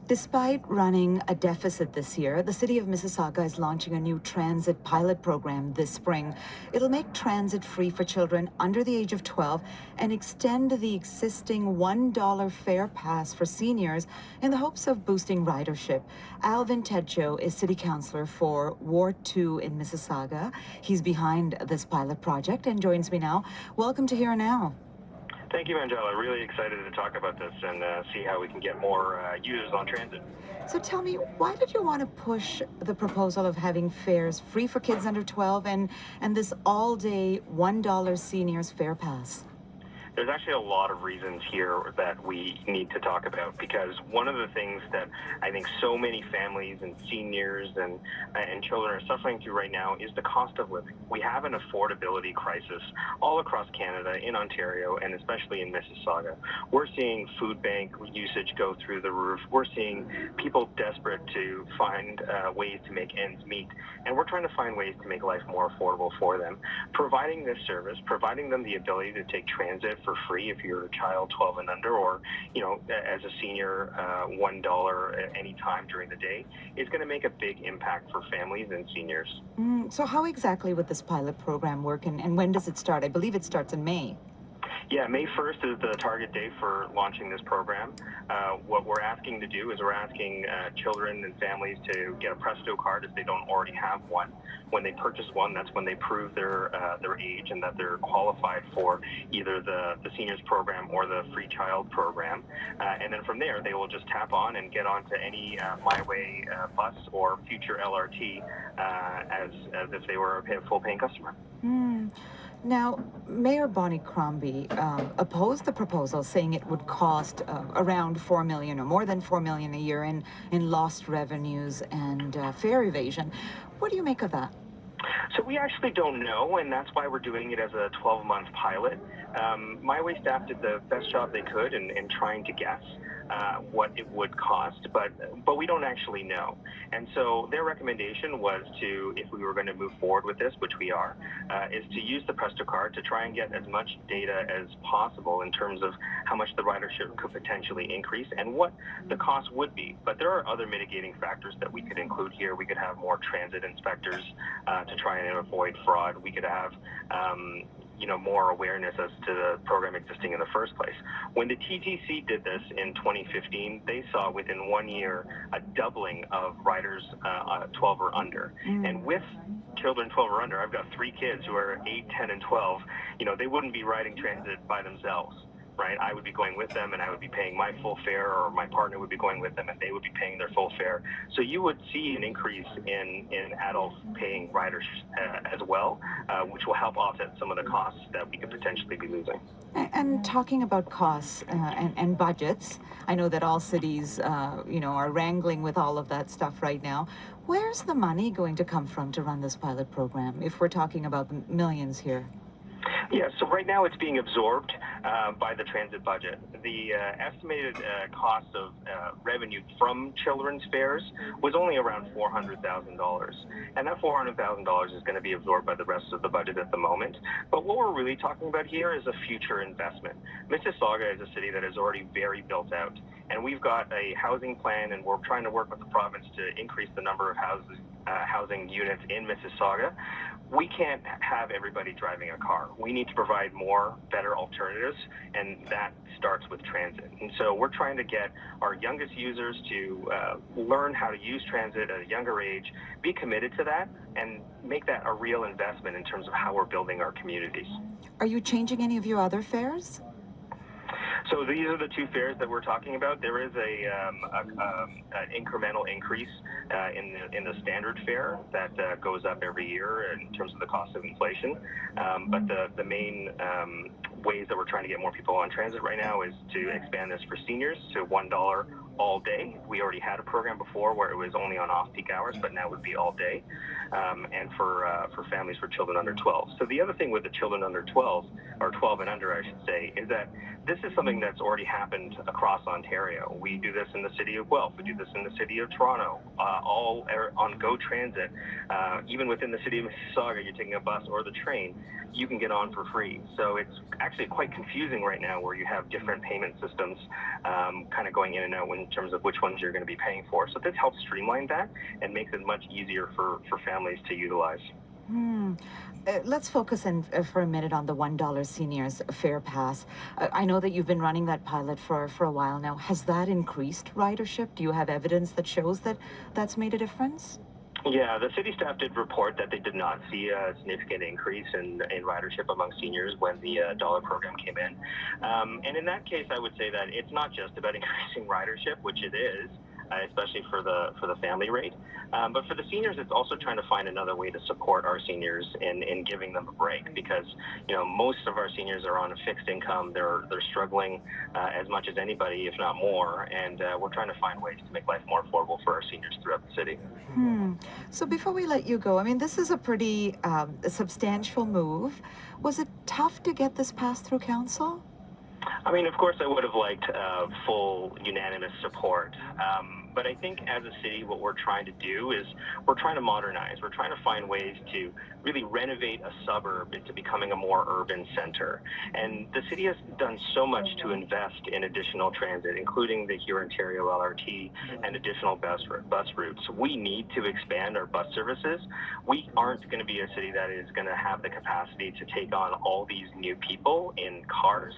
Despite running a deficit this year, the city of Mississauga is launching a new transit pilot program this spring. It'll make transit free for children under the age of 12 and extend the existing $1 fare pass for seniors in the hopes of boosting ridership. Alvin Tedjo is city councillor for Ward 2 in Mississauga. He's behind this pilot project and joins me now. Welcome to Here and Now. Thank you, Angela. Really excited to talk about this and see how we can get more users on transit. So tell me, why did you want to push the proposal of having fares free for kids under 12 and this all-day $1 seniors fare pass? There's actually a lot of reasons here that we need to talk about, because one of the things that I think so many families and seniors and children are suffering through right now is the cost of living. We have an affordability crisis all across Canada, in Ontario, and especially in Mississauga. We're seeing food bank usage go through the roof. We're seeing people desperate to find ways to make ends meet, and we're trying to find ways to make life more affordable for them. Providing this service, providing them the ability to take transit for free if you're a child 12 and under, or as a senior, $1 at any time during the day, is going to make a big impact for families and seniors. So how exactly would this pilot program work, and when does it start? I believe it starts in May. Yeah, May 1st is the target date for launching this program. What we're asking to do is we're asking children and families to get a Presto card if they don't already have one. When they purchase one, that's when they prove their age and that they're qualified for either the seniors program or the free child program. And then from there, they will just tap on and get onto any MyWay bus or future LRT as if they were a full paying customer. Now, Mayor Bonnie Crombie opposed the proposal, saying it would cost around $4 million or more than $4 million a year in lost revenues and fare evasion. What do you make of that? So we actually don't know, and that's why we're doing it as a 12-month pilot. MyWay staff did the best job they could in trying to guess what it would cost, but we don't actually know. And so their recommendation was to, if we were going to move forward with this, which we are, is to use the Presto card to try and get as much data as possible in terms of how much the ridership could potentially increase and what the cost would be. But there are other mitigating factors that we could include here. We could have more transit inspectors to try and avoid fraud. We could have more awareness as to the program existing in the first place. When the TTC did this in 2015, they saw within 1 year a doubling of riders 12 or under. And with children 12 or under, I've got 3 kids who are 8, 10, and 12. They wouldn't be riding transit by themselves. Right, I would be going with them, and I would be paying my full fare, or my partner would be going with them, and they would be paying their full fare. So you would see an increase in adults paying riders as well, which will help offset some of the costs that we could potentially be losing. And talking about costs and budgets, I know that all cities, are wrangling with all of that stuff right now. Where's the money going to come from to run this pilot program, if we're talking about the millions here? Yeah, so right now it's being absorbed by the transit budget. The estimated cost of revenue from children's fares was only around $400,000. And that $400,000 is going to be absorbed by the rest of the budget at the moment. But what we're really talking about here is a future investment. Mississauga is a city that is already very built out. And we've got a housing plan, and we're trying to work with the province to increase the number of housing units in Mississauga. We can't have everybody driving a car. We need to provide more, better alternatives, and that starts with transit. And so we're trying to get our youngest users to learn how to use transit at a younger age, be committed to that, and make that a real investment in terms of how we're building our communities. Are you changing any of your other fares? So these are the 2 fares that we're talking about. There is an incremental increase in the standard fare that goes up every year in terms of the cost of inflation. But the main ways that we're trying to get more people on transit right now is to expand this for seniors to $1 all day. We already had a program before where it was only on off-peak hours, but now it would be all day. And for families for children under 12. So the other thing with the children under 12, or 12 and under, I should say, is that this is something that's already happened across Ontario. We do this in the city of Guelph. We do this in the city of Toronto. All on Go Transit. Even within the city of Mississauga, you're taking a bus or the train, you can get on for free. So it's actually quite confusing right now, where you have different payment systems kind of going in and out when terms of which ones you're going to be paying for. So this helps streamline that and makes it much easier for families to utilize. Let's focus for a minute on the $1 seniors fare pass. I know that you've been running that pilot for a while now. Has that increased ridership? Do you have evidence that shows that that's made a difference? Yeah, the city staff did report that they did not see a significant increase in ridership among seniors when the dollar program came in. And in that case, I would say that it's not just about increasing ridership, which it is, especially for the family rate. But for the seniors, it's also trying to find another way to support our seniors in giving them a break, because most of our seniors are on a fixed income. They're struggling as much as anybody, if not more, and we're trying to find ways to make life more affordable for our seniors throughout the city. So before we let you go, I mean, this is a pretty substantial move. Was it tough to get this passed through council? I mean, of course, I would have liked full unanimous support. But I think as a city, what we're trying to do is we're trying to modernize. We're trying to find ways to really renovate a suburb into becoming a more urban center. And the city has done so much to invest in additional transit, including the Huron-Ontario LRT and additional bus routes. We need to expand our bus services. We aren't going to be a city that is going to have the capacity to take on all these new people in cars.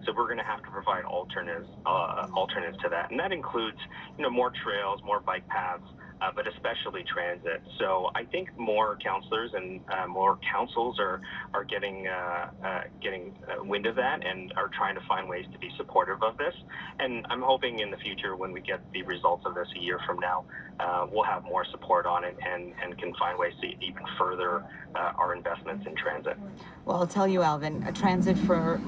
So we're going to have to provide alternatives to that, and that includes, more trails, more bike paths, but especially transit. So I think more councillors and more councils are getting wind of that and are trying to find ways to be supportive of this. And I'm hoping in the future, when we get the results of this a year from now, we'll have more support on it and can find ways to even further our investments in transit. Well, I'll tell you, Alvin, transit for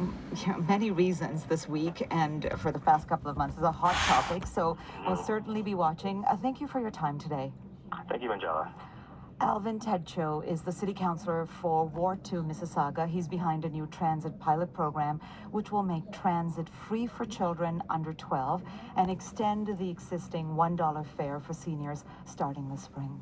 many reasons this week and for the past couple of months is a hot topic. So we'll certainly be watching. Thank you for your time today. Thank you, Angela. Alvin Tedjo is the city councillor for Ward 2 Mississauga. He's behind a new transit pilot program which will make transit free for children under 12 and extend the existing $1 fare for seniors starting this spring.